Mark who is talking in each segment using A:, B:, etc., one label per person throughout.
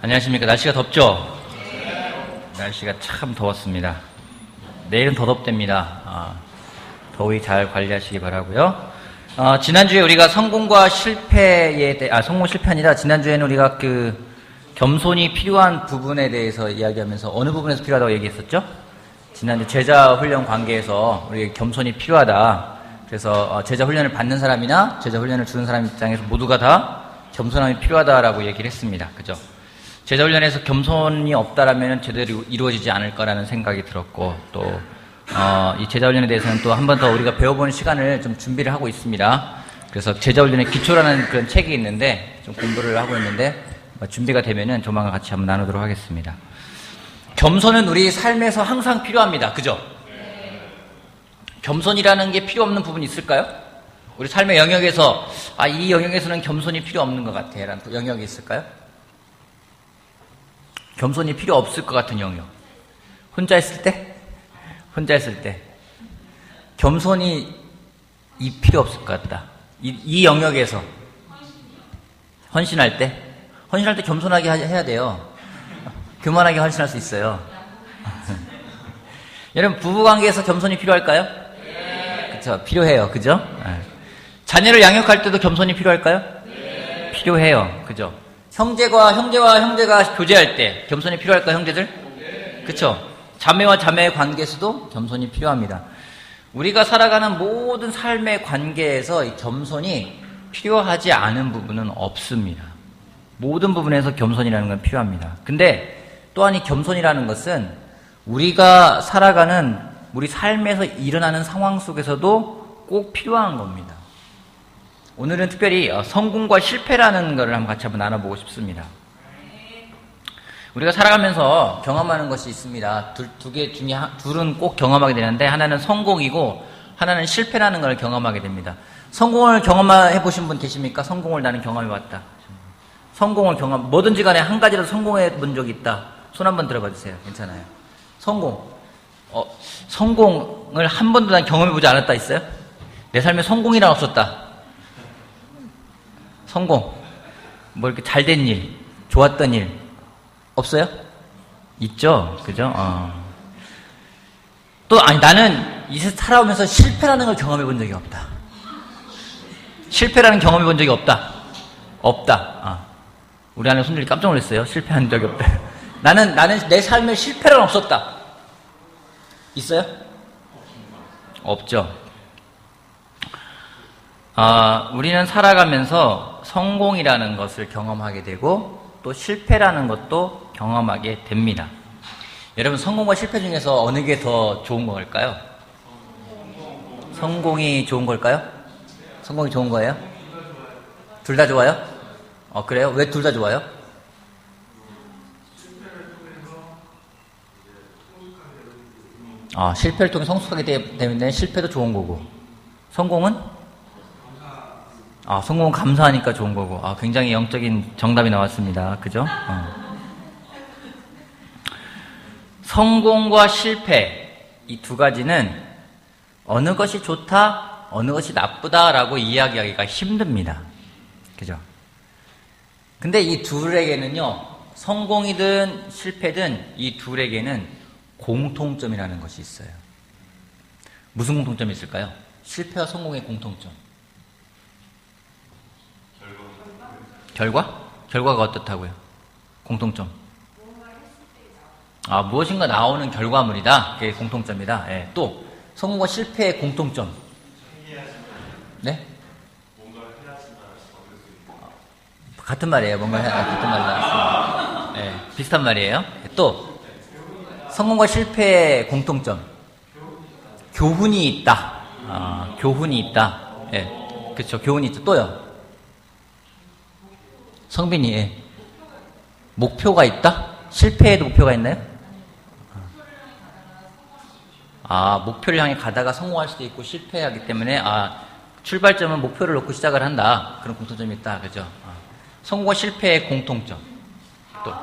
A: 안녕하십니까. 날씨가 덥죠? 날씨가 참 더웠습니다. 내일은 더 덥답니다. 더위 잘 관리하시기 바라고요. 지난주에 우리가 성공과 실패에 대해, 성공 실패 아니라 지난주에는 우리가 겸손이 필요한 부분에 대해서 이야기하면서 어느 부분에서 필요하다고 얘기했었죠? 지난주 제자 훈련 관계에서 우리 겸손이 필요하다. 그래서 제자 훈련을 받는 사람이나 제자 훈련을 주는 사람 입장에서 모두가 다 겸손함이 필요하다라고 얘기를 했습니다. 그죠? 제자 훈련에서 겸손이 없다라면 제대로 이루어지지 않을 거라는 생각이 들었고, 또 이 제자 훈련에 대해서는 또 한 번 더 우리가 배워보는 시간을 좀 준비를 하고 있습니다. 그래서 제자 훈련의 기초라는 그런 책이 있는데 좀 공부를 하고 있는데 준비가 되면은 조만간 같이 한번 나누도록 하겠습니다. 겸손은 우리 삶에서 항상 필요합니다. 그죠? 겸손이라는 게 필요 없는 부분이 있을까요? 우리 삶의 영역에서 이 영역에서는 겸손이 필요 없는 것 같아 라는 영역이 있을까요? 겸손이 필요 없을 것 같은 영역. 혼자 있을 때? 겸손이 필요 없을 것 같다. 이 영역에서. 헌신할 때 겸손하게 해야 돼요. 교만하게 헌신할 수 있어요. 여러분, 부부관계에서 겸손이 필요할까요? 그쵸, 필요해요. 그죠? 자녀를 양육할 때도 겸손이 필요할까요? 필요해요. 그죠? 형제가 교제할 때 겸손이 필요할까요, 형제들? 그쵸? 자매와 자매의 관계에서도 겸손이 필요합니다. 우리가 살아가는 모든 삶의 관계에서 이 겸손이 필요하지 않은 부분은 없습니다. 모든 부분에서 겸손이라는 건 필요합니다. 근데 또한 이 겸손이라는 것은 우리가 살아가는 우리 삶에서 일어나는 상황 속에서도 꼭 필요한 겁니다. 오늘은 특별히 성공과 실패라는 것을 같이 한번 나눠보고 싶습니다. 우리가 살아가면서 경험하는 것이 있습니다. 두 개 중에 둘은 꼭 경험하게 되는데, 하나는 성공이고 하나는 실패라는 걸 경험하게 됩니다. 성공을 경험해 보신 분 계십니까? 성공을 나는 경험해 봤다. 뭐든지 간에 한 가지라도 성공해 본 적이 있다. 손 한번 들어봐 주세요. 괜찮아요. 성공을 한 번도 난 경험해 보지 않았다 있어요? 내 삶에 성공이란 없었다. 성공. 이렇게 잘된 일, 좋았던 일, 없어요? 있죠? 그죠? 나는 이 세상 살아오면서 실패라는 걸 경험해 본 적이 없다. 실패라는 경험해 본 적이 없다. 우리 안에 손들이 깜짝 놀랐어요. 실패한 적이 없다. 나는 내 삶에 실패란 없었다. 있어요? 없죠. 우리는 살아가면서 성공이라는 것을 경험하게 되고 또 실패라는 것도 경험하게 됩니다. 여러분, 성공과 실패 중에서 어느 게 더 좋은 걸까요? 성공이 좋은 걸까요? 성공이 좋은 거예요? 둘 다 좋아요? 그래요? 왜 둘 다 좋아요? 실패를 통해 성숙하게 되면 실패도 좋은 거고, 성공은 감사하니까 좋은 거고. 굉장히 영적인 정답이 나왔습니다. 그죠? 성공과 실패, 이 두 가지는 어느 것이 좋다, 어느 것이 나쁘다라고 이야기하기가 힘듭니다. 그죠? 근데 이 둘에게는요, 성공이든 실패든 이 둘에게는 공통점이라는 것이 있어요. 무슨 공통점이 있을까요? 실패와 성공의 공통점. 결과가 어떻다고요? 공통점. 무엇인가 나오는 결과물이다. 그게 공통점이다. 또 성공과 실패의 공통점. 네? 같은 말이에요. 같은 말이다. 비슷한 말이에요. 또 성공과 실패의 공통점. 교훈이 있다. 교훈이 있다. 그렇죠. 교훈이 있죠. 또요. 성빈이, 목표가 있다? 실패에도 목표가 있나요? 목표를 향해 가다가 성공할 수도 있고 실패하기 때문에, 출발점은 목표를 놓고 시작을 한다. 그런 공통점이 있다. 그죠? 성공과 실패의 공통점. 또.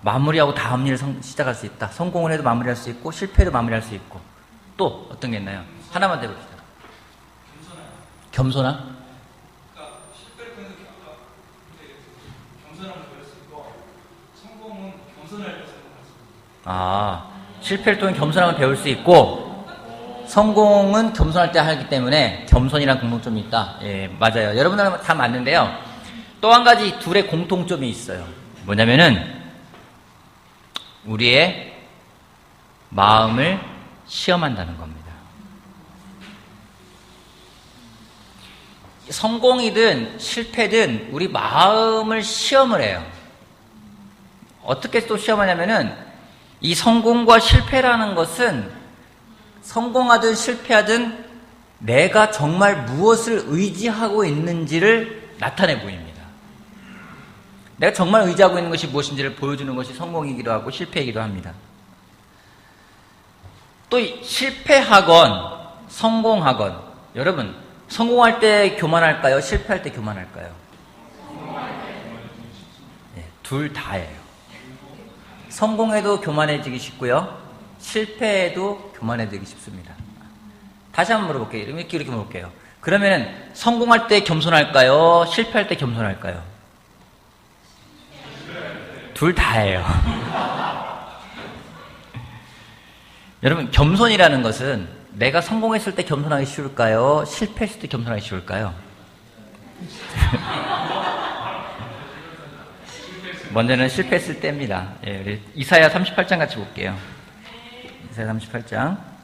A: 마무리하고 다음 일을 시작할 수 있다. 성공을 해도 마무리할 수 있고, 실패도 마무리할 수 있고. 또, 어떤 게 있나요? 하나만 대봅시다. 겸손함? 실패를 통해 겸손함을 배울 수 있고 성공은 겸손할 때 하기 때문에 겸손이란 공통점이 있다. 예, 맞아요. 여러분들 다 맞는데요. 또 한 가지 둘의 공통점이 있어요. 뭐냐면은 우리의 마음을 시험한다는 겁니다. 성공이든 실패든 우리 마음을 시험을 해요. 어떻게 또 시험하냐면은 이 성공과 실패라는 것은 성공하든 실패하든 내가 정말 무엇을 의지하고 있는지를 나타내 보입니다. 내가 정말 의지하고 있는 것이 무엇인지를 보여주는 것이 성공이기도 하고 실패이기도 합니다. 또 실패하건 성공하건 여러분 성공할 때 교만할까요? 실패할 때 교만할까요? 네, 둘 다예요. 성공해도 교만해지기 쉽고요. 실패해도 교만해지기 쉽습니다. 다시 한번 물어볼게요. 이렇게 물어볼게요. 그러면 성공할 때 겸손할까요? 실패할 때 겸손할까요? 둘 다예요. 여러분 겸손이라는 것은 내가 성공했을 때 겸손하기 쉬울까요? 실패했을 때 겸손하기 쉬울까요? 먼저는 실패했을 때입니다. 예, 우리 이사야 38장 같이 볼게요. 이사야 38장.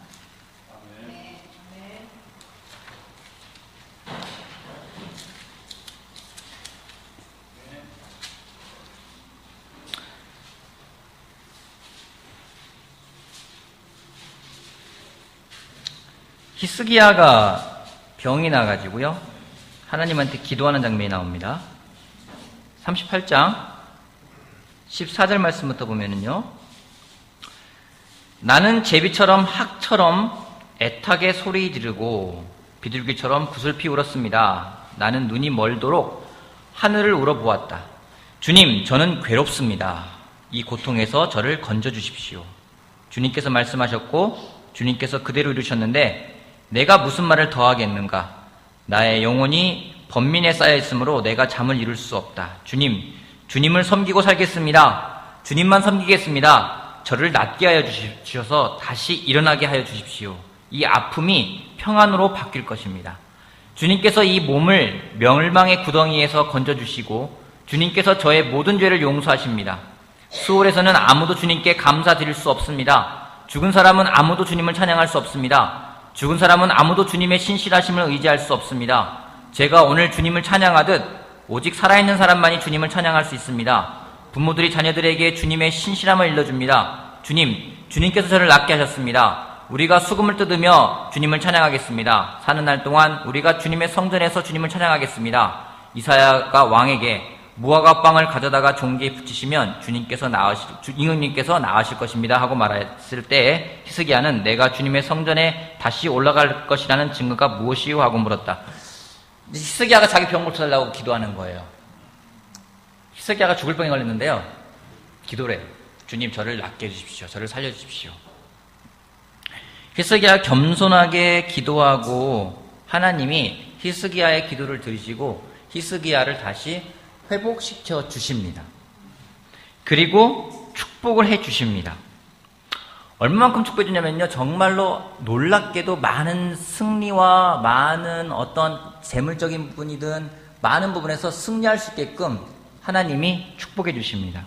A: 히스기야가 병이 나가지고요. 하나님한테 기도하는 장면이 나옵니다. 38장 14절 말씀부터 보면은요. 나는 제비처럼 학처럼 애타게 소리 지르고 비둘기처럼 구슬피 울었습니다. 나는 눈이 멀도록 하늘을 우러보았다. 주님, 저는 괴롭습니다. 이 고통에서 저를 건져주십시오. 주님께서 말씀하셨고 주님께서 그대로 이루셨는데 내가 무슨 말을 더하겠는가? 나의 영혼이 번민에 쌓여 있으므로 내가 잠을 이룰 수 없다. 주님을 섬기고 살겠습니다. 주님만 섬기겠습니다. 저를 낫게 하여 주셔서 다시 일어나게 하여 주십시오. 이 아픔이 평안으로 바뀔 것입니다. 주님께서 이 몸을 멸망의 구덩이에서 건져주시고 주님께서 저의 모든 죄를 용서하십니다. 수월에서는 아무도 주님께 감사드릴 수 없습니다. 죽은 사람은 아무도 주님을 찬양할 수 없습니다. 죽은 사람은 아무도 주님의 신실하심을 의지할 수 없습니다. 제가 오늘 주님을 찬양하듯 오직 살아있는 사람만이 주님을 찬양할 수 있습니다. 부모들이 자녀들에게 주님의 신실함을 일러줍니다. 주님께서 저를 낫게 하셨습니다. 우리가 수금을 뜯으며 주님을 찬양하겠습니다. 사는 날 동안 우리가 주님의 성전에서 주님을 찬양하겠습니다. 이사야가 왕에게 무화과 빵을 가져다가 종기에 붙이시면 임금님께서 나으실 것입니다 하고 말했을 때에 히스기야는 내가 주님의 성전에 다시 올라갈 것이라는 증거가 무엇이요? 하고 물었다. 히스기야가 자기 병 고쳐달라고 기도하는 거예요. 히스기야가 죽을 병에 걸렸는데요. 기도를 해요. 주님, 저를 낫게 해주십시오. 저를 살려주십시오. 히스기야가 겸손하게 기도하고 하나님이 히스기야의 기도를 들으시고 히스기야를 다시 회복시켜 주십니다. 그리고 축복을 해 주십니다. 얼마만큼 축복해 주냐면요. 정말로 놀랍게도 많은 승리와 많은 어떤 재물적인 부분이든 많은 부분에서 승리할 수 있게끔 하나님이 축복해 주십니다.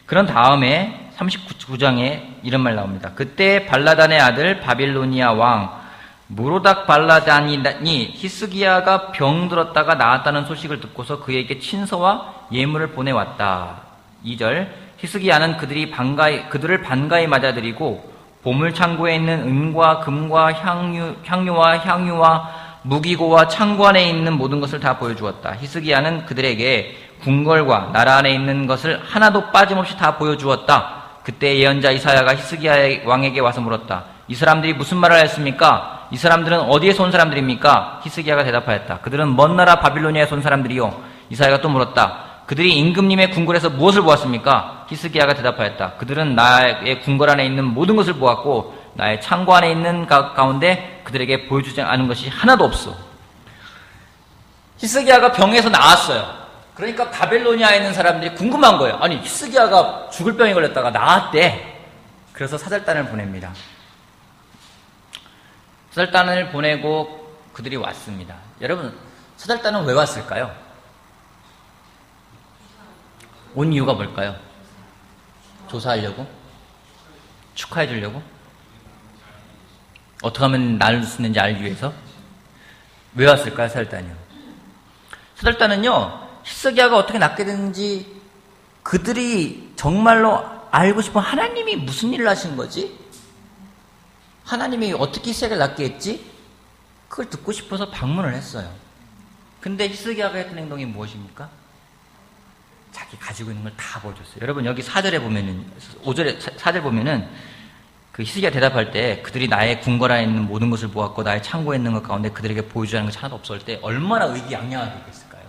A: 그런 다음에 39장에 이런 말 나옵니다. 그때 발라단의 아들 바빌로니아 왕 무로닥 발라단이 히스기야가 병들었다가 나았다는 소식을 듣고서 그에게 친서와 예물을 보내왔다. 2절 히스기야는 그들을 반가이 맞아들이고 보물창고에 있는 은과 금과 향유와 무기고와 창고 안에 있는 모든 것을 다 보여주었다. 히스기야는 그들에게 궁궐과 나라 안에 있는 것을 하나도 빠짐없이 다 보여주었다. 그때 예언자 이사야가 히스기야 왕에게 와서 물었다. 이 사람들이 무슨 말을 했습니까? 이 사람들은 어디에서 온 사람들입니까? 히스기야가 대답하였다. 그들은 먼 나라 바빌로니아에서 온 사람들이요. 이사야가 또 물었다. 그들이 임금님의 궁궐에서 무엇을 보았습니까? 히스기야가 대답하였다. 그들은 나의 궁궐 안에 있는 모든 것을 보았고 나의 창고 안에 있는 가운데 그들에게 보여주지 않은 것이 하나도 없어. 히스기야가 병에서 나았어요. 그러니까 바벨로니아에 있는 사람들이 궁금한 거예요. 아니, 히스기야가 죽을 병에 걸렸다가 나았대. 그래서 사절단을 보냅니다. 사절단을 보내고 그들이 왔습니다. 여러분, 사절단은 왜 왔을까요? 온 이유가 뭘까요? 조사하려고? 축하해 주려고? 어떻게 하면 나를 줄 수 있는지 알기 위해서? 왜 왔을까요, 사절단이요? 사절단은요, 히스기야가 어떻게 낫게 됐는지 그들이 정말로 알고 싶은 하나님이 무슨 일을 하신 거지? 하나님이 어떻게 히스기야를 낫게 했지? 그걸 듣고 싶어서 방문을 했어요. 근데 히스기야가 했던 행동이 무엇입니까? 자기 가지고 있는 걸 다 보여줬어요. 여러분, 여기 4절에 보면은, 5절에, 4절 보면은, 그 히스기야 대답할 때 그들이 나의 궁궐 안에 있는 모든 것을 보았고 나의 창고에 있는 것 가운데 그들에게 보여주라는 것이 하나도 없을 때 얼마나 의기양양하게 됐을까요?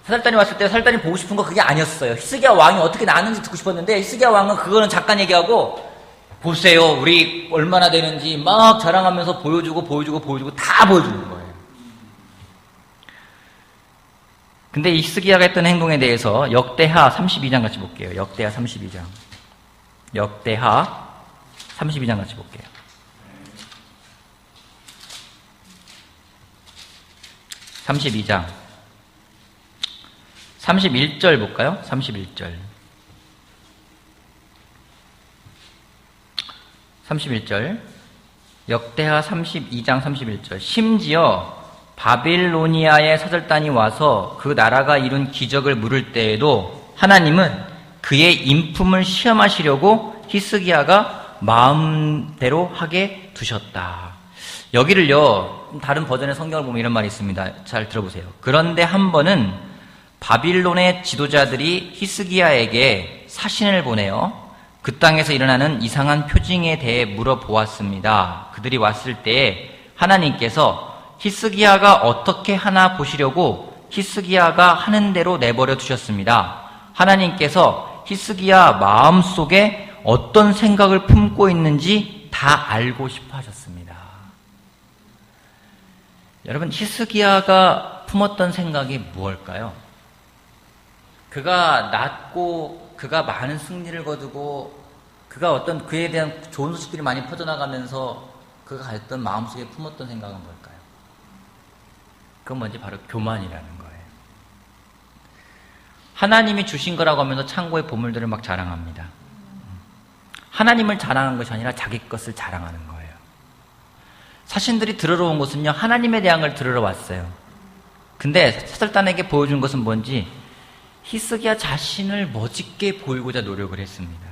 A: 사절단이 왔을 때 사절단이 보고 싶은 거 그게 아니었어요. 히스기야 왕이 어떻게 나았는지 듣고 싶었는데 히스기야 왕은 그거는 잠깐 얘기하고 보세요, 우리 얼마나 되는지 막 자랑하면서 보여주고 다 보여주는 거예요. 근데 이 히스기야가 했던 행동에 대해서 역대하 32장 같이 볼게요. 역대하 32장. 역대하 32장 같이 볼게요. 32장 31절 볼까요? 31절 역대하 32장 31절 심지어 바빌로니아의 사절단이 와서 그 나라가 이룬 기적을 물을 때에도 하나님은 그의 인품을 시험하시려고 히스기야가 마음대로 하게 두셨다. 여기를요, 다른 버전의 성경을 보면 이런 말이 있습니다. 잘 들어보세요. 그런데 한 번은 바빌론의 지도자들이 히스기야에게 사신을 보내어 그 땅에서 일어나는 이상한 표징에 대해 물어보았습니다. 그들이 왔을 때에 하나님께서 히스기야가 어떻게 하나 보시려고 히스기야가 하는 대로 내버려 두셨습니다. 하나님께서 히스기야 마음속에 어떤 생각을 품고 있는지 다 알고 싶어 하셨습니다. 여러분, 히스기야가 품었던 생각이 무엇일까요? 그가 낮고 그가 많은 승리를 거두고 그가 어떤 그에 대한 좋은 소식들이 많이 퍼져나가면서 그가 가졌던 마음속에 품었던 생각은 뭘까요? 그건 뭔지 바로 교만이라는 거예요. 하나님이 주신 거라고 하면서 창고의 보물들을 막 자랑합니다. 하나님을 자랑한 것이 아니라 자기 것을 자랑하는 거예요. 사신들이 들으러 온 것은요, 하나님에 대한 걸 들으러 왔어요. 근데 사절단에게 보여준 것은 뭔지 히스기야 자신을 멋있게 보이고자 노력을 했습니다.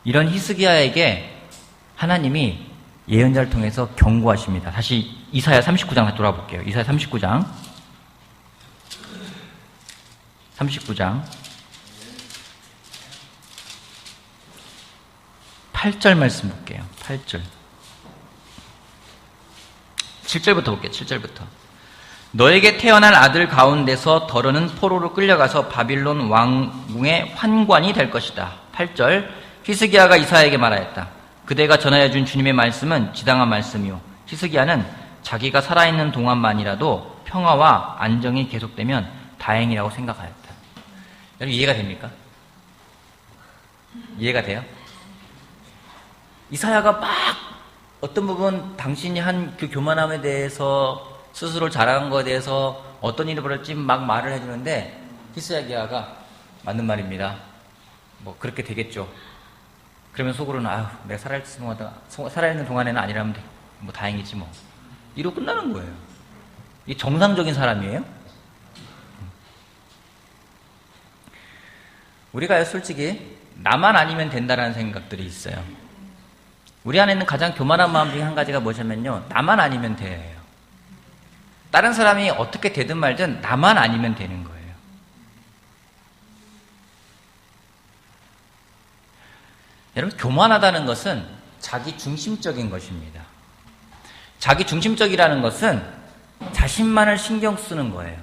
A: 이런 히스기야에게 하나님이 예언자를 통해서 경고하십니다. 다시 이사야 39장 돌아볼게요. 이사야 39장 8절 말씀 볼게요. 8절 7절부터 볼게요. 7절부터 너에게 태어날 아들 가운데서 더러는 포로로 끌려가서 바빌론 왕궁의 환관이 될 것이다. 8절 히스기야가 이사야에게 말하였다. 그대가 전하여 준 주님의 말씀은 지당한 말씀이요 히스기야는 자기가 살아있는 동안만이라도 평화와 안정이 계속되면 다행이라고 생각하였다. 여러분, 이해가 됩니까? 이해가 돼요? 이사야가 막 어떤 부분 당신이 한 그 교만함에 대해서 스스로 자랑한 것에 대해서 어떤 일이 벌어질지 막 말을 해주는데 히스기야가 맞는 말입니다. 뭐 그렇게 되겠죠. 그러면 속으로는 아유, 내가 살아있는 동안에는 아니라면 뭐 다행이지 뭐. 이러고 끝나는 거예요. 이 정상적인 사람이에요? 우리가 솔직히 나만 아니면 된다라는 생각들이 있어요. 우리 안에 있는 가장 교만한 마음 중에 한 가지가 뭐냐면요, 나만 아니면 돼요. 다른 사람이 어떻게 되든 말든 나만 아니면 되는 거예요. 여러분, 교만하다는 것은 자기 중심적인 것입니다. 자기 중심적이라는 것은 자신만을 신경 쓰는 거예요.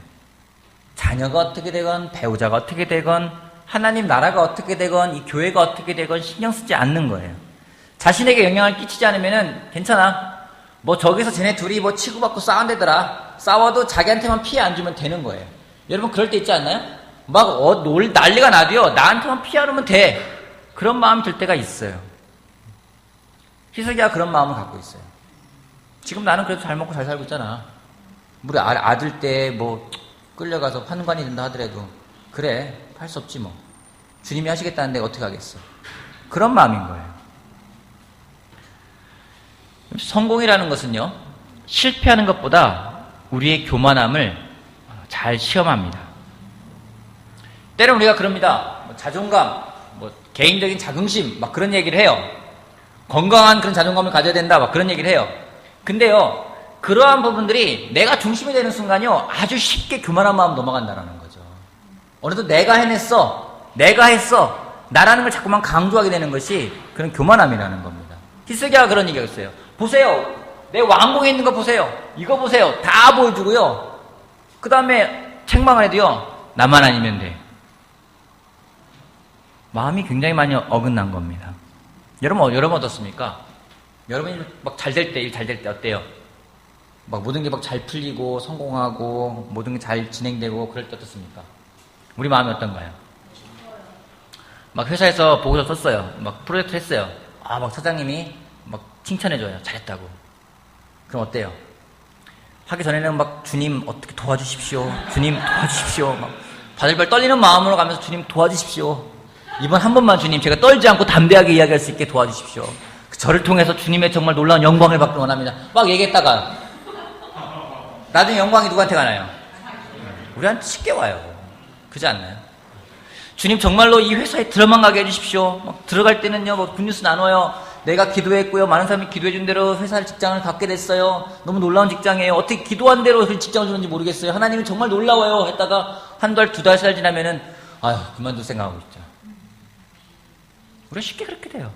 A: 자녀가 어떻게 되건 배우자가 어떻게 되건 하나님 나라가 어떻게 되건 이 교회가 어떻게 되건 신경 쓰지 않는 거예요. 자신에게 영향을 끼치지 않으면은 괜찮아. 뭐 저기서 쟤네 둘이 뭐 치고받고 싸운대더라. 싸워도 자기한테만 피해 안 주면 되는 거예요. 여러분 그럴 때 있지 않나요? 막 난리가 나도요. 나한테만 피하면 돼. 그런 마음이 들 때가 있어요. 희석이가 그런 마음을 갖고 있어요. 지금 나는 그래도 잘 먹고 잘 살고 있잖아. 우리 아들 때 뭐 끌려가서 판관이 된다 하더라도 그래, 할 수 없지 뭐. 주님이 하시겠다는 내가 어떻게 하겠어. 그런 마음인 거예요. 성공이라는 것은요, 실패하는 것보다 우리의 교만함을 잘 시험합니다. 때론 우리가 그럽니다. 뭐 자존감, 뭐 개인적인 자긍심, 막 그런 얘기를 해요. 건강한 그런 자존감을 가져야 된다, 막 그런 얘기를 해요. 근데요, 그러한 부분들이 내가 중심이 되는 순간요, 아주 쉽게 교만한 마음 넘어간다는 거죠. 어느덧 내가 해냈어, 내가 했어, 나라는 걸 자꾸만 강조하게 되는 것이 그런 교만함이라는 겁니다. 히스기야가 그런 얘기였어요. 보세요, 내 왕궁에 있는 거 보세요, 이거 보세요, 다 보여주고요. 그 다음에 책망을 해도요, 나만 아니면 돼. 마음이 굉장히 많이 어긋난 겁니다. 여러분 어떻습니까? 여러분이 막 잘 될 때, 일 잘 될 때 어때요? 막 모든 게 막 잘 풀리고 성공하고 모든 게 잘 진행되고 그럴 때 어떻습니까? 우리 마음이 어떤가요? 막 회사에서 보고서 썼어요. 막 프로젝트 했어요. 막 사장님이 막 칭찬해줘요. 잘했다고. 그럼 어때요? 하기 전에는 막 주님 어떻게 도와주십시오. 주님 도와주십시오. 막 바들바들 떨리는 마음으로 가면서 주님 도와주십시오. 이번 한 번만 주님 제가 떨지 않고 담대하게 이야기할 수 있게 도와주십시오. 저를 통해서 주님의 정말 놀라운 영광을 받기 원합니다. 막 얘기했다가 나중에 영광이 누구한테 가나요? 우리한테 쉽게 와요. 그렇지 않나요? 주님 정말로 이 회사에 들어만 가게 해주십시오. 막 들어갈 때는요, 뭐 굿뉴스 나눠요. 내가 기도했고요. 많은 사람이 기도해 준 대로 회사 직장을 갖게 됐어요. 너무 놀라운 직장이에요. 어떻게 기도한 대로 그 직장을 주는지 모르겠어요. 하나님은 정말 놀라워요. 했다가 한 달, 두 달, 세 달 지나면은 아휴, 그만둘 생각하고 있죠. 우리가 쉽게 그렇게 돼요.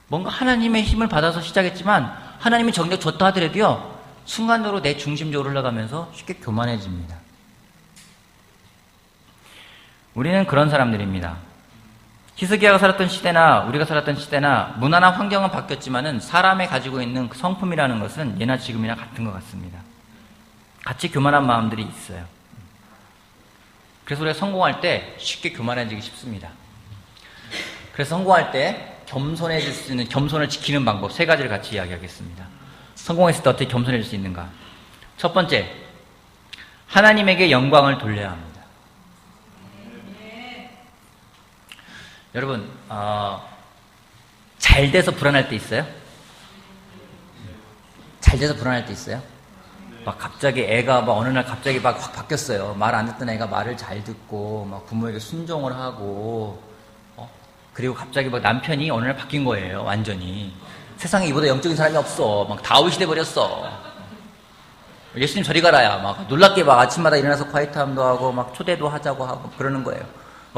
A: 뭔가 하나님의 힘을 받아서 시작했지만 하나님이 정작 줬다 하더라도요, 순간적으로 내 중심적으로 흘러가면서 쉽게 교만해집니다. 우리는 그런 사람들입니다. 히스기야가 살았던 시대나 우리가 살았던 시대나 문화나 환경은 바뀌었지만은 사람이 가지고 있는 그 성품이라는 것은 예나 지금이나 같은 것 같습니다. 같이 교만한 마음들이 있어요. 그래서 우리가 성공할 때 쉽게 교만해지기 쉽습니다. 그래서 성공할 때 겸손해질 수 있는, 겸손을 지키는 방법 세 가지를 같이 이야기하겠습니다. 성공했을 때 어떻게 겸손해질 수 있는가? 첫 번째, 하나님에게 영광을 돌려야 합니다. 여러분, 잘 돼서 불안할 때 있어요? 잘 돼서 불안할 때 있어요? 막 갑자기 애가 막 어느 날 갑자기 막 확 바뀌었어요. 말 안 듣던 애가 말을 잘 듣고 막 부모에게 순종을 하고, 그리고 갑자기 막 남편이 어느 날 바뀐 거예요. 완전히. 세상에 이보다 영적인 사람이 없어. 막 다윗이 돼버렸어. 예수님 저리 가라야. 막 놀랍게 막 아침마다 일어나서 콰이트함도 하고 막 초대도 하자고 하고 그러는 거예요.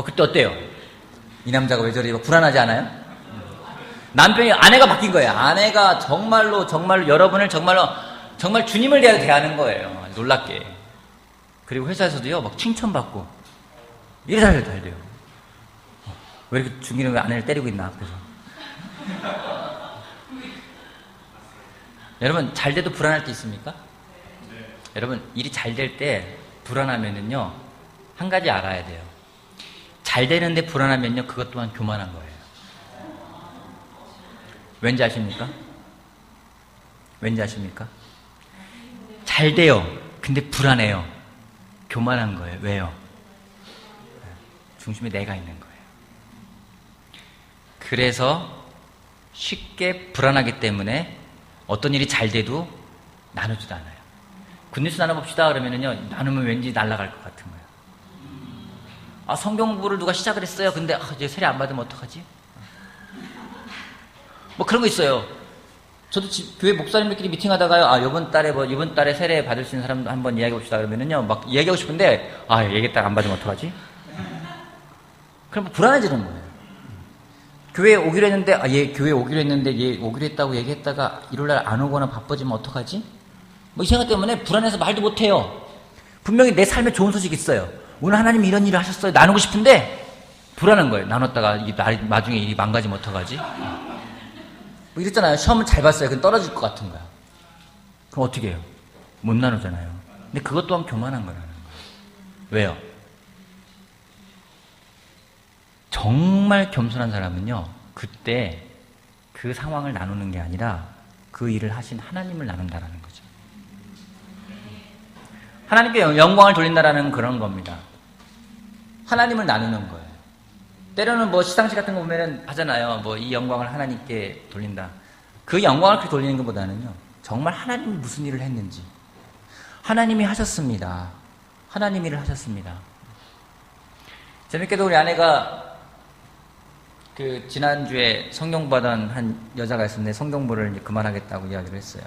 A: 그때 어때요? 이 남자가 왜 저리 불안하지 않아요? 남편이, 아내가 바뀐 거예요. 아내가 정말로 여러분을 정말 주님을 대하는 거예요. 놀랍게. 그리고 회사에서도요, 막 칭찬받고 이래 잘 돼요. 왜 이렇게 중기는 왜 아내를 때리고 있나 앞에서. 여러분, 잘 돼도 불안할 때 있습니까? 네. 여러분, 일이 잘 될 때 불안하면은요, 한 가지 알아야 돼요. 잘 되는데 불안하면요, 그것 또한 교만한 거예요. 왠지 아십니까? 왠지 아십니까? 잘 돼요. 근데 불안해요. 교만한 거예요. 왜요? 중심에 내가 있는 거예요. 그래서 쉽게 불안하기 때문에 어떤 일이 잘 돼도 나누지도 않아요. 굿뉴스 나눠봅시다 그러면은요, 나누면 왠지 날아갈 것 같은 거예요. 성경 공부를 누가 시작을 했어요. 근데 이제 세례 안 받으면 어떡하지? 뭐 그런 거 있어요. 저도 교회 목사님들끼리 미팅하다가요, 이번 달에 세례 받을 수 있는 사람도 한번 이야기해 봅시다 그러면은요, 막 얘기하고 싶은데, 얘기했다가 안 받으면 어떡하지? 그럼 불안해지는 거예요. 교회에 오기로 했는데, 얘 교회에 오기로 했는데, 얘 오기로 했다고 얘기했다가 일요일날 안 오거나 바빠지면 어떡하지? 이 생각 때문에 불안해서 말도 못해요. 분명히 내 삶에 좋은 소식이 있어요. 오늘 하나님이 이런 일을 하셨어요. 나누고 싶은데 불안한 거예요. 나눴다가 나중에 일이 망가지면 어떡하지? 이랬잖아요. 시험은 잘 봤어요. 그건 떨어질 것 같은 거야. 그럼 어떻게 해요? 못 나누잖아요. 근데 그것 또한 교만한 거라는 거예요. 왜요? 정말 겸손한 사람은요, 그때 그 상황을 나누는 게 아니라 그 일을 하신 하나님을 나눈다라는 거죠. 하나님께 영광을 돌린다라는 그런 겁니다. 하나님을 나누는 거예요. 때로는 뭐 시상식 같은 거 보면은 하잖아요. 뭐 이 영광을 하나님께 돌린다. 그 영광을 그렇게 돌리는 것보다는요, 정말 하나님이 무슨 일을 했는지, 하나님이 하셨습니다. 하나님 일을 하셨습니다. 재밌게도 우리 아내가 그 지난주에 성경보던 한 여자가 있었는데 성경부를 이제 그만하겠다고 이야기를 했어요.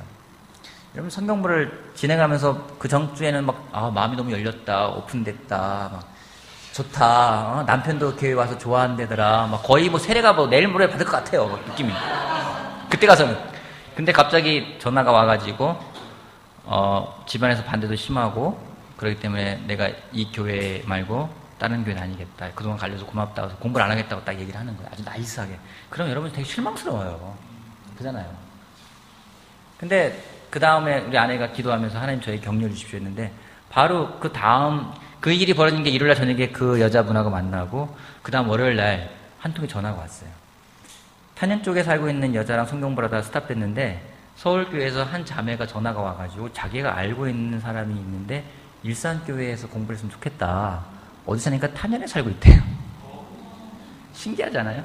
A: 여러분, 성경부를 진행하면서 그 전주에는 막 마음이 너무 열렸다, 오픈됐다, 막 좋다, 남편도 교회 와서 좋아한대더라, 막 거의 뭐 세례가 뭐 내일 모레 받을 것 같아요, 막 느낌이. 그때 가서는. 근데 갑자기 전화가 와가지고 집안에서 반대도 심하고 그렇기 때문에 내가 이 교회 말고 다른 교회 다니겠다. 그동안 갈려서 고맙다고 해서 공부를 안 하겠다고 딱 얘기를 하는 거예요. 아주 나이스하게. 그럼 여러분 되게 실망스러워요. 그잖아요. 근데 그 다음에 우리 아내가 기도하면서 하나님 저에게 격려해 주십시오 했는데, 바로 그 다음 그 일이 벌어진 게 일요일날 저녁에 그 여자분하고 만나고 그 다음 월요일날 한 통의 전화가 왔어요. 탄현 쪽에 살고 있는 여자랑 성경보다 스탑됐는데 서울교회에서 한 자매가 전화가 와가지고 자기가 알고 있는 사람이 있는데 일산교회에서 공부를 했으면 좋겠다. 어디 사니까 탄현에 살고 있대요. 신기하잖아요.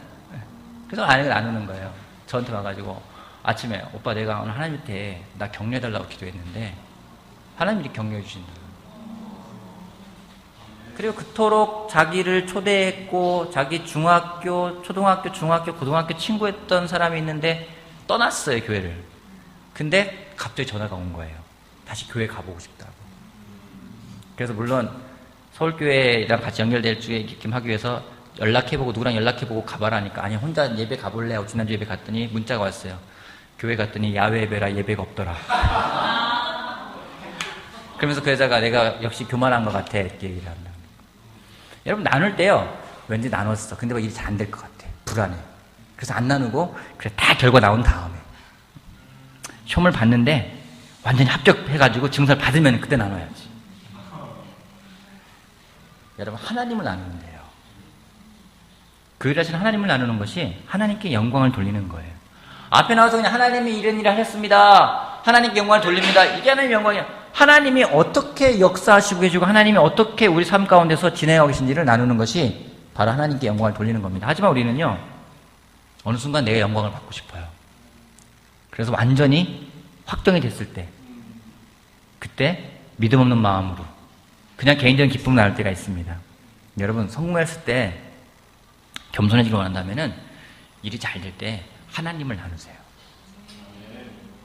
A: 그래서 아내가 나누는 거예요. 저한테 와가지고 아침에 오빠 내가 오늘 하나님 밑에 나 격려해달라고 기도했는데 하나님이 격려해 주신다. 그리고 그토록 자기를 초대했고 자기 중학교, 초등학교, 중학교, 고등학교 친구였던 사람이 있는데 떠났어요, 교회를. 근데 갑자기 전화가 온 거예요. 다시 교회 가보고 싶다고. 그래서 물론 서울교회랑 같이 연결될 수 있게 하기 위해서 연락해보고 누구랑 연락해보고 가봐라니까 아니 혼자 예배 가볼래 하고 지난주 예배 갔더니 문자가 왔어요. 교회 갔더니 야외 예배라 예배가 없더라. 그러면서 그 여자가 내가 역시 교만한 것 같아 이렇게 얘기를 한다. 여러분 나눌 때요 왠지 나눴어. 근데 뭐 일이 잘 안 될 것 같아. 불안해. 그래서 안 나누고 그래 다 결과 나온 다음에 시험을 봤는데 완전히 합격해가지고 증서를 받으면 그때 나눠야지. 여러분 하나님을 나누면 돼요. 그 일하신 하나님을 나누는 것이 하나님께 영광을 돌리는 거예요. 앞에 나와서 그냥 하나님이 이런 일을 하셨습니다. 하나님께 영광을 돌립니다. 이게 하나님의 영광이에요. 하나님이 어떻게 역사하시고 계시고 하나님이 어떻게 우리 삶 가운데서 진행하고 계신지를 나누는 것이 바로 하나님께 영광을 돌리는 겁니다. 하지만 우리는요 어느 순간 내가 영광을 받고 싶어요. 그래서 완전히 확정이 됐을 때 그때 믿음 없는 마음으로 그냥 개인적인 기쁨을 나눌 때가 있습니다. 여러분 성공했을 때 겸손해지길 원한다면은 일이 잘 될 때 하나님을 나누세요.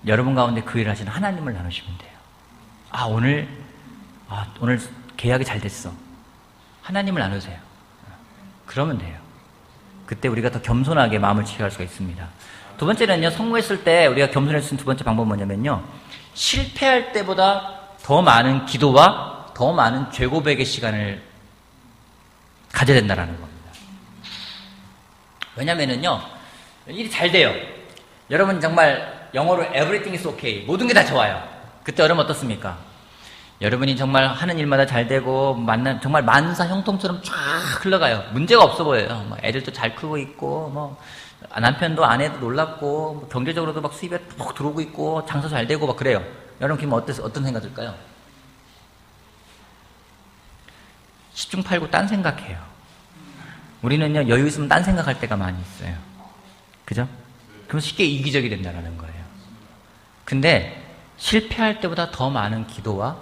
A: 여러분 가운데 그 일을 하시는 하나님을 나누시면 돼요. 오늘 계약이 잘 됐어. 하나님을 나누세요. 그러면 돼요. 그때 우리가 더 겸손하게 마음을 지켜갈 수가 있습니다. 두 번째는요, 성공했을 때 우리가 겸손할 수 있는 두 번째 방법은 뭐냐면요, 실패할 때보다 더 많은 기도와 더 많은 죄고백의 시간을 가져야 된다는 겁니다. 왜냐면은요, 일이 잘 돼요. 여러분 정말 영어로 everything is okay. 모든 게 다 좋아요. 그때 여러분 어떻습니까? 여러분이 정말 하는 일마다 잘 되고 정말 만사 형통처럼 쫙 흘러가요. 문제가 없어 보여요. 애들도 잘 크고 있고 남편도 아내도 놀랍고 경제적으로도 막 수입이 푹 들어오고 있고 장사 잘 되고 막 그래요. 여러분 기분 어떤 생각 들까요? 10중 8구 딴 생각해요. 우리는요 여유 있으면 딴 생각할 때가 많이 있어요. 그죠? 그럼 쉽게 이기적이 된다는 거예요. 근데 실패할 때보다 더 많은 기도와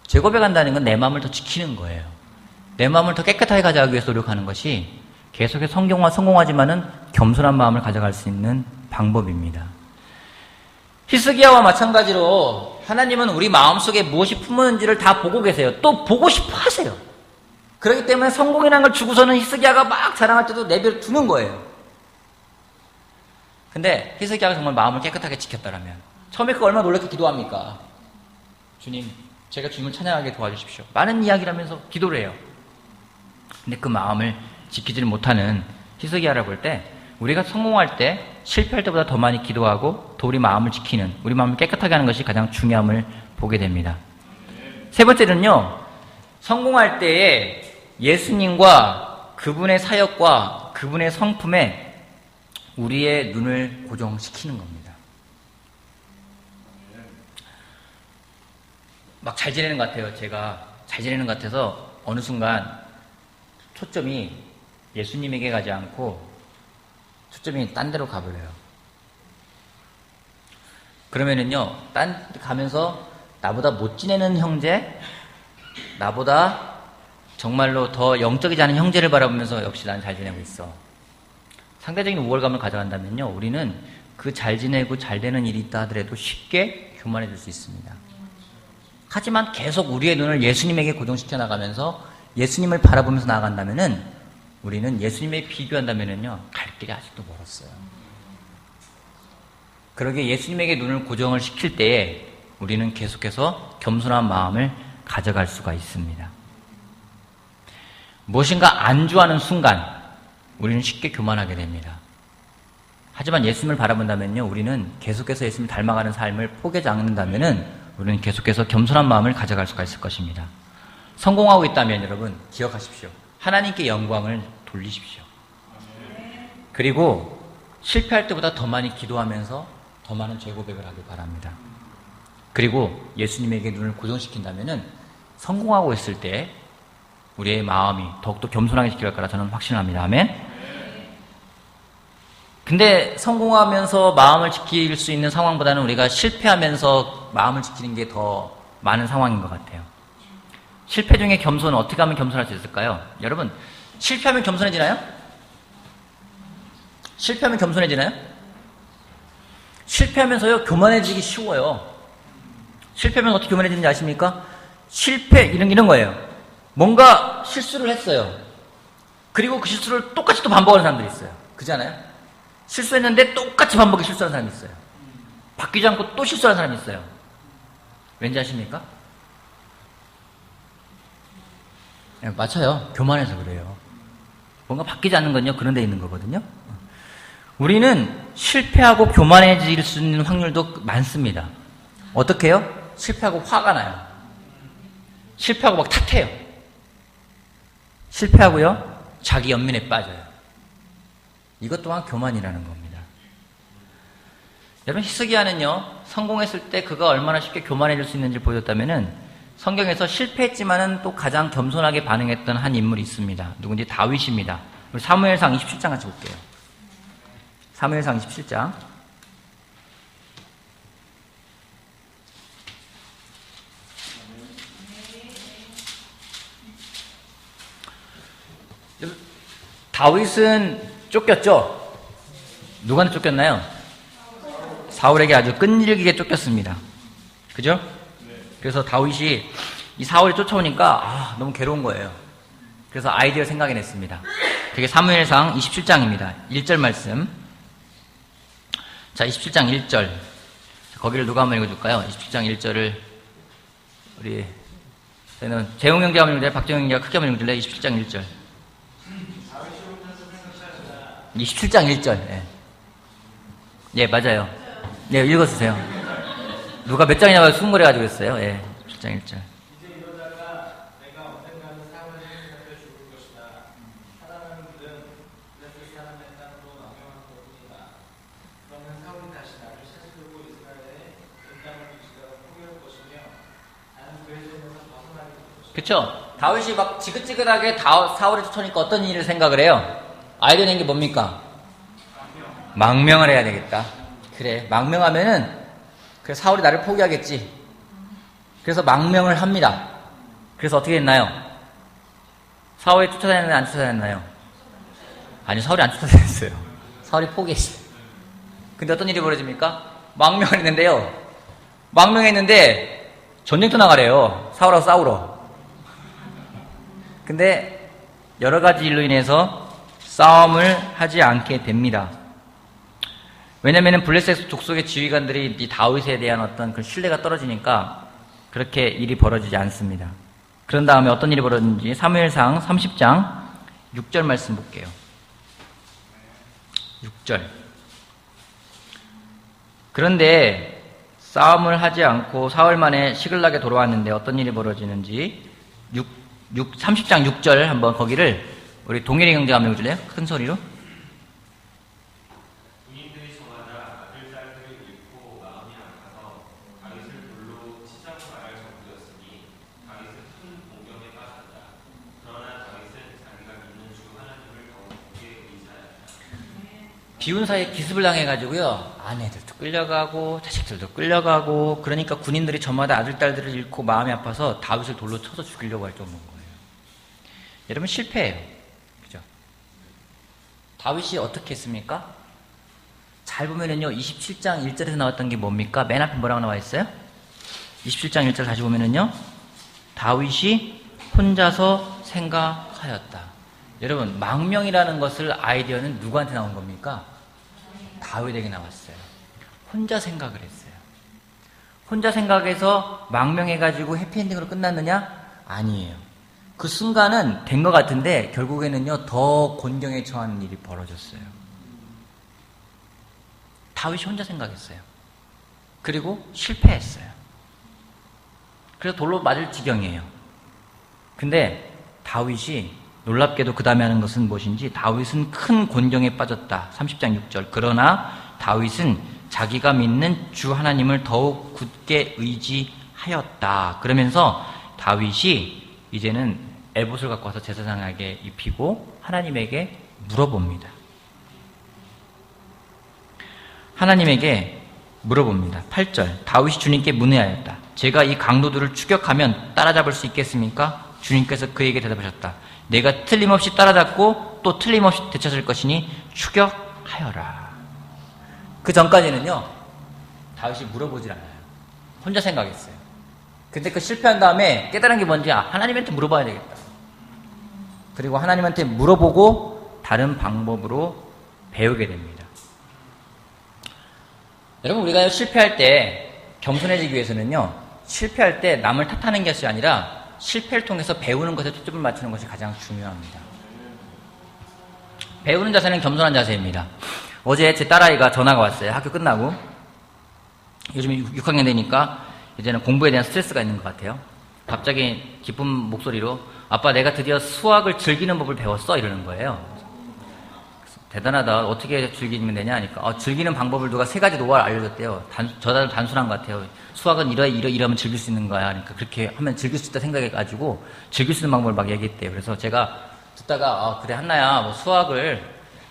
A: 죄고백한다는 건 내 마음을 더 지키는 거예요. 내 마음을 더 깨끗하게 가져가기 위해서 노력하는 것이 계속해서 성공하지만은 겸손한 마음을 가져갈 수 있는 방법입니다. 히스기야와 마찬가지로 하나님은 우리 마음속에 무엇이 품었는지를 다 보고 계세요. 또 보고 싶어 하세요. 그렇기 때문에 성공이라는 걸 주고서는 히스기야가 막 자랑할 때도 내버려 두는 거예요. 근데 히스기야가 정말 마음을 깨끗하게 지켰다라면 처음에 그거 얼마나 놀랍게 기도합니까? 주님, 제가 주님을 찬양하게 도와주십시오. 많은 이야기를 하면서 기도를 해요. 근데 그 마음을 지키지를 못하는 히스기야를 볼 때 우리가 성공할 때 실패할 때보다 더 많이 기도하고 또 우리 마음을 지키는, 우리 마음을 깨끗하게 하는 것이 가장 중요함을 보게 됩니다. 세 번째는요, 성공할 때에 예수님과 그분의 사역과 그분의 성품에 우리의 눈을 고정시키는 겁니다. 막 잘 지내는 것 같아요. 제가 잘 지내는 것 같아서 어느 순간 초점이 예수님에게 가지 않고 초점이 딴 데로 가버려요. 그러면은요, 딴 데 가면서 나보다 못 지내는 형제, 나보다 정말로 더 영적이지 않은 형제를 바라보면서 역시 난 잘 지내고 있어. 상대적인 우월감을 가져간다면요, 우리는 그 잘 지내고 잘 되는 일이 있다 하더라도 쉽게 교만해질 수 있습니다. 하지만 계속 우리의 눈을 예수님에게 고정시켜 나가면서 예수님을 바라보면서 나아간다면은 우리는 예수님에 비교한다면은요, 갈 길이 아직도 멀었어요. 그러기에 예수님에게 눈을 고정을 시킬 때에 우리는 계속해서 겸손한 마음을 가져갈 수가 있습니다. 무엇인가 안주하는 순간 우리는 쉽게 교만하게 됩니다. 하지만 예수님을 바라본다면요, 우리는 계속해서 예수님을 닮아가는 삶을 포기하지 않는다면은 우리는 계속해서 겸손한 마음을 가져갈 수가 있을 것입니다. 성공하고 있다면 여러분 기억하십시오. 하나님께 영광을 돌리십시오. 그리고 실패할 때보다 더 많이 기도하면서 더 많은 죄 고백을 하길 바랍니다. 그리고 예수님에게 눈을 고정시킨다면은 성공하고 있을 때 우리의 마음이 더욱더 겸손하게 지킬 거라 저는 확신합니다. 아멘. 근데 성공하면서 마음을 지킬 수 있는 상황보다는 우리가 실패하면서 마음을 지키는 게 더 많은 상황인 것 같아요. 실패 중에 겸손은 어떻게 하면 겸손할 수 있을까요? 여러분, 실패하면 겸손해지나요? 실패하면 겸손해지나요? 실패하면서요, 교만해지기 쉬워요. 실패하면 어떻게 교만해지는지 아십니까? 실패, 이런 거예요. 뭔가 실수를 했어요. 그리고 그 실수를 똑같이 또 반복하는 사람들이 있어요. 그렇지 않아요? 실수했는데 똑같이 반복해 실수하는 사람이 있어요. 바뀌지 않고 또 실수하는 사람이 있어요. 왠지 아십니까? 네, 맞아요. 교만해서 그래요. 뭔가 바뀌지 않는 건요, 그런 데 있는 거거든요. 우리는 실패하고 교만해질 수 있는 확률도 많습니다. 어떻게 해요? 실패하고 화가 나요. 실패하고 막 탓해요. 실패하고요, 자기 연민에 빠져요. 이것 또한 교만이라는 겁니다. 여러분, 히스기야는요, 성공했을 때 그가 얼마나 쉽게 교만해질 수 있는지 보여줬다면은 성경에서 실패했지만은 또 가장 겸손하게 반응했던 한 인물이 있습니다. 누군지 다윗입니다. 우리 사무엘상 27장 같이 볼게요. 사무엘상 27장. 다윗은 쫓겼죠? 누구한테 쫓겼나요? 사울에게 아주 끈질기게 쫓겼습니다. 그죠? 그래서 다윗이 이 사울이 쫓아오니까 너무 괴로운 거예요. 그래서 아이디어를 생각해냈습니다. 그게 사무엘상 27장입니다. 1절 말씀. 자, 27장 1절. 거기를 누가 한번 읽어줄까요? 27장 1절을 우리 저희는 재홍 형제가 한번 읽을래요? 박재홍 형제가 크게 한번 읽을래요? 27장 1절. 27장 1절. 예, 예, 맞아요. 네, 읽어주세요. 누가 몇 장이나 봐서 수근거려 가지고 있어요. 예, 27장 1절.
B: 이제 이러다가 내가 언젠가는 사울을 생각해 죽을 것이다. 살아나는 길은 블레셋 사람의 땅으로 망명한 것뿐이다. 그러면 사울이 다시 나를 찾으려고 이스라엘에 온 땅을 주시다가 포기할 것이며 나는 그의 손에서 벗어나게 될 것이다.
A: 그쵸? 다윗이 막 지긋지긋하게 사울을 쫓아오니까 어떤 일을 생각을 해요? 아이디어 낸 게 뭡니까? 망명을 해야 되겠다. 그래, 망명하면은 그래, 사울이 나를 포기하겠지. 그래서 망명을 합니다. 그래서 어떻게 됐나요? 사울이 쫓아다녔나요? 안 쫓아다녔나요? 아니, 사울이 안 쫓아다녔어요. 사울이 포기했어요. 근데 어떤 일이 벌어집니까? 망명을 했는데요, 망명했는데 전쟁터 나가래요. 사울하고 싸우러. 근데 여러 가지 일로 인해서 싸움을 하지 않게 됩니다. 왜냐면은 블레셋 족속의 지휘관들이 이 다윗에 대한 어떤 그 신뢰가 떨어지니까 그렇게 일이 벌어지지 않습니다. 그런 다음에 어떤 일이 벌어졌는지 사무엘상 30장 6절 말씀 볼게요. 6절. 그런데 싸움을 하지 않고 사흘 만에 시글락에 돌아왔는데 어떤 일이 벌어지는지 30장 6절 한번 거기를 우리 동일이 형제가 한번 읽어줄래요? 큰 소리로.
C: 군인들이 저마다 아들, 딸들을 잃고 마음이 아파서 다윗을 돌로 치자고 말할 정도였으니 다윗은 큰 공경에 빠졌다. 그러나 다윗은 자기가 믿는 주 하나님을 더욱 굳게 의지하였다.
A: 비운 사이에 기습을 당해가지고요, 아내들도 끌려가고 자식들도 끌려가고, 그러니까 군인들이 저마다 아들, 딸들을 잃고 마음이 아파서 다윗을 돌로 쳐서 죽이려고 할 정도인 거예요. 여러분, 실패해요. 그죠? 다윗이 어떻게 했습니까? 잘 보면은요, 27장 1절에서 나왔던 게 뭡니까? 맨 앞에 뭐라고 나와 있어요? 27장 1절 다시 보면은요, 다윗이 혼자서 생각하였다. 여러분, 망명이라는 것을 아이디어는 누구한테 나온 겁니까? 다윗에게 나왔어요. 혼자 생각을 했어요. 혼자 생각해서 망명해가지고 해피엔딩으로 끝났느냐? 아니에요. 그 순간은 된 것 같은데 결국에는요, 더 곤경에 처하는 일이 벌어졌어요. 다윗이 혼자 생각했어요. 그리고 실패했어요. 그래서 돌로 맞을 지경이에요. 근데 다윗이 놀랍게도 그 다음에 하는 것은 무엇인지, 다윗은 큰 곤경에 빠졌다. 30장 6절. 그러나 다윗은 자기가 믿는 주 하나님을 더욱 굳게 의지하였다. 그러면서 다윗이 이제는 에봇을 갖고 와서 제사장에게 입히고 하나님에게 물어봅니다. 하나님에게 물어봅니다. 8절. 다윗이 주님께 문의하였다. 제가 이 강도들을 추격하면 따라잡을 수 있겠습니까? 주님께서 그에게 대답하셨다. 내가 틀림없이 따라잡고 또 틀림없이 되찾을 것이니 추격하여라. 그 전까지는요, 다윗이 물어보질 않아요. 혼자 생각했어요. 근데 그 실패한 다음에 깨달은 게 뭔지, 하나님한테 물어봐야 되겠다. 그리고 하나님한테 물어보고 다른 방법으로 배우게 됩니다. 여러분, 우리가 실패할 때 겸손해지기 위해서는요, 실패할 때 남을 탓하는 것이 아니라 실패를 통해서 배우는 것에 초점을 맞추는 것이 가장 중요합니다. 배우는 자세는 겸손한 자세입니다. 어제 제 딸아이가 전화가 왔어요. 학교 끝나고. 요즘에 6학년 되니까 이제는 공부에 대한 스트레스가 있는 것 같아요. 갑자기 기쁜 목소리로, 아빠, 내가 드디어 수학을 즐기는 법을 배웠어, 이러는 거예요. 대단하다. 어떻게 즐기면 되냐 하니까, 즐기는 방법을 누가 3가지 노하우를 알려줬대요. 저도 단순한 것 같아요. 수학은 이러면 즐길 수 있는 거야. 그러니까 그렇게 하면 즐길 수 있다 생각해가지고 즐길 수 있는 방법을 막 얘기했대요. 그래서 제가 듣다가, 그래, 한나야, 뭐 수학을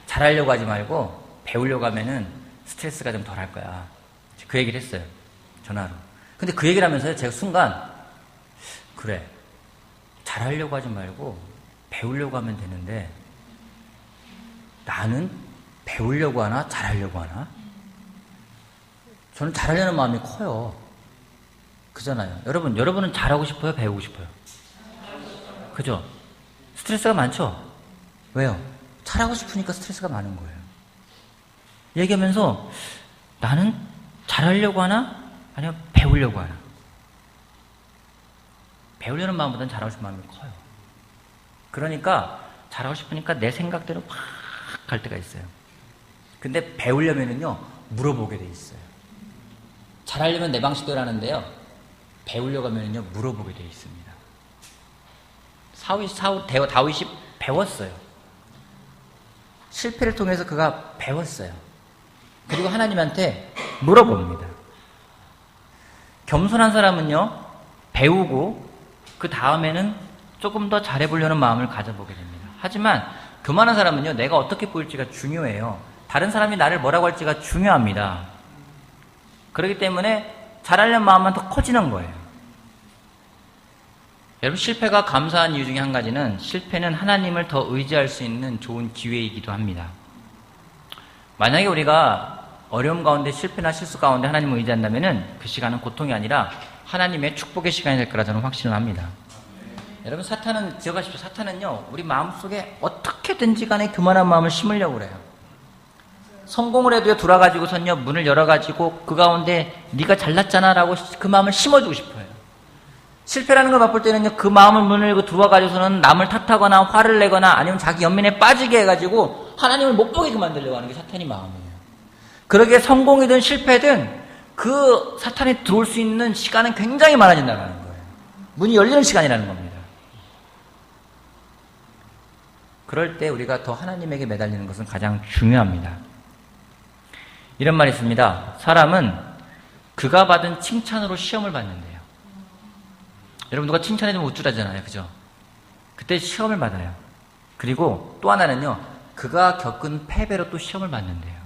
A: 잘하려고 하지 말고 배우려고 하면은 스트레스가 좀 덜 할 거야. 그 얘기를 했어요. 전화로. 근데 그 얘기를 하면서요, 제가 순간, 그래, 잘하려고 하지 말고 배우려고 하면 되는데 나는 배우려고 하나 잘하려고 하나? 저는 잘하려는 마음이 커요. 그잖아요. 여러분은 잘하고 싶어요? 배우고 싶어요? 그죠? 스트레스가 많죠? 왜요? 잘하고 싶으니까 스트레스가 많은 거예요. 얘기하면서 나는 잘하려고 하나? 아니면 배우려고 하나? 배우려는 마음보다는 잘하고 싶은 마음이 커요. 그러니까 잘하고 싶으니까 내 생각대로 막 갈 때가 있어요. 근데 배우려면은요, 물어보게 돼 있어요. 잘하려면 내 방식대로 하는데요, 배우려고 하면은요, 물어보게 돼 있습니다. 다윗이 배웠어요. 실패를 통해서 그가 배웠어요. 그리고 하나님한테 물어봅니다. 겸손한 사람은요, 배우고 그 다음에는 조금 더 잘해보려는 마음을 가져보게 됩니다. 하지만 교만한 사람은요, 내가 어떻게 보일지가 중요해요. 다른 사람이 나를 뭐라고 할지가 중요합니다. 그렇기 때문에 잘하려는 마음만 더 커지는 거예요. 여러분, 실패가 감사한 이유 중에 한 가지는, 실패는 하나님을 더 의지할 수 있는 좋은 기회이기도 합니다. 만약에 우리가 어려움 가운데, 실패나 실수 가운데 하나님을 의지한다면은 그 시간은 고통이 아니라 하나님의 축복의 시간이 될 거라 저는 확신을 합니다. 여러분, 사탄은, 기억하십시오. 사탄은요, 우리 마음속에 어떻게든지 간에 교만한 마음을 심으려고 그래요. 성공을 해도요, 돌아가지고선요, 문을 열어가지고 그 가운데 네가 잘났잖아 라고 그 마음을 심어주고 싶어요. 실패라는 걸 맛볼 때는요, 그 마음을 문을 열고 들어와가지고서는 남을 탓하거나 화를 내거나 아니면 자기 연민에 빠지게 해가지고 하나님을 못 보게 만들려고 하는 게 사탄의 마음이에요. 그러기에 성공이든 실패든 그 사탄이 들어올 수 있는 시간은 굉장히 많아진다는 거예요. 문이 열리는 시간이라는 겁니다. 그럴 때 우리가 더 하나님에게 매달리는 것은 가장 중요합니다. 이런 말이 있습니다. 사람은 그가 받은 칭찬으로 시험을 받는데요. 여러분 누가 칭찬해주면 우쭐하잖아요. 그죠? 그때 시험을 받아요. 그리고 또 하나는요. 그가 겪은 패배로 또 시험을 받는데요.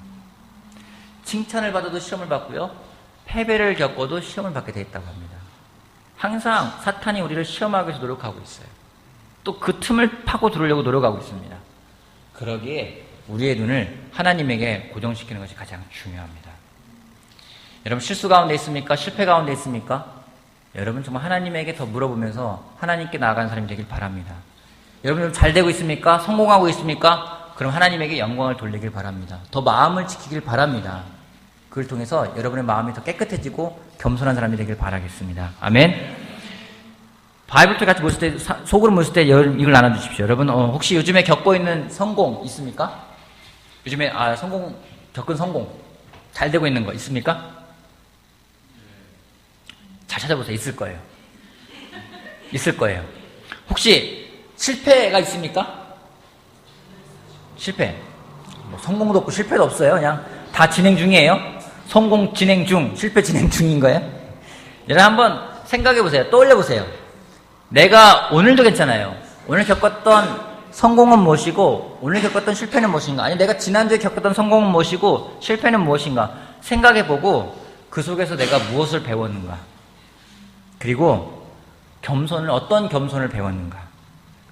A: 칭찬을 받아도 시험을 받고요. 패배를 겪어도 시험을 받게 되어 있다고 합니다. 항상 사탄이 우리를 시험하기 위해서 노력하고 있어요. 또 그 틈을 파고 들으려고 노력하고 있습니다. 그러기에 우리의 눈을 하나님에게 고정시키는 것이 가장 중요합니다. 여러분 실수 가운데 있습니까? 실패 가운데 있습니까? 여러분 정말 하나님에게 더 물어보면서 하나님께 나아가는 사람이 되길 바랍니다. 여러분 잘 되고 있습니까? 성공하고 있습니까? 그럼 하나님에게 영광을 돌리길 바랍니다. 더 마음을 지키길 바랍니다. 그걸 통해서 여러분의 마음이 더 깨끗해지고 겸손한 사람이 되길 바라겠습니다. 아멘. 바이블도 같이 모실 때, 속으로 모실 때 이걸 나눠주십시오. 여러분 혹시 요즘에 겪고 있는 성공 있습니까? 요즘에 겪은 성공 잘 되고 있는 거 있습니까? 잘 찾아보세요. 있을 거예요. 있을 거예요. 혹시 실패가 있습니까? 실패. 뭐 성공도 없고 실패도 없어요. 그냥 다 진행 중이에요. 성공 진행 중, 실패 진행 중인 거예요. 여러분 한번 생각해 보세요. 떠올려 보세요. 내가 오늘도 괜찮아요. 오늘 겪었던 성공은 무엇이고 오늘 겪었던 실패는 무엇인가? 아니 내가 지난주에 겪었던 성공은 무엇이고 실패는 무엇인가? 생각해 보고 그 속에서 내가 무엇을 배웠는가? 그리고 어떤 겸손을 배웠는가?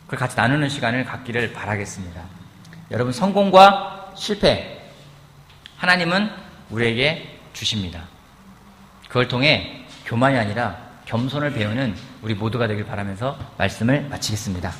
A: 그걸 같이 나누는 시간을 갖기를 바라겠습니다. 여러분 성공과 실패 하나님은 우리에게 주십니다. 그걸 통해 교만이 아니라 겸손을 배우는 우리 모두가 되길 바라면서 말씀을 마치겠습니다.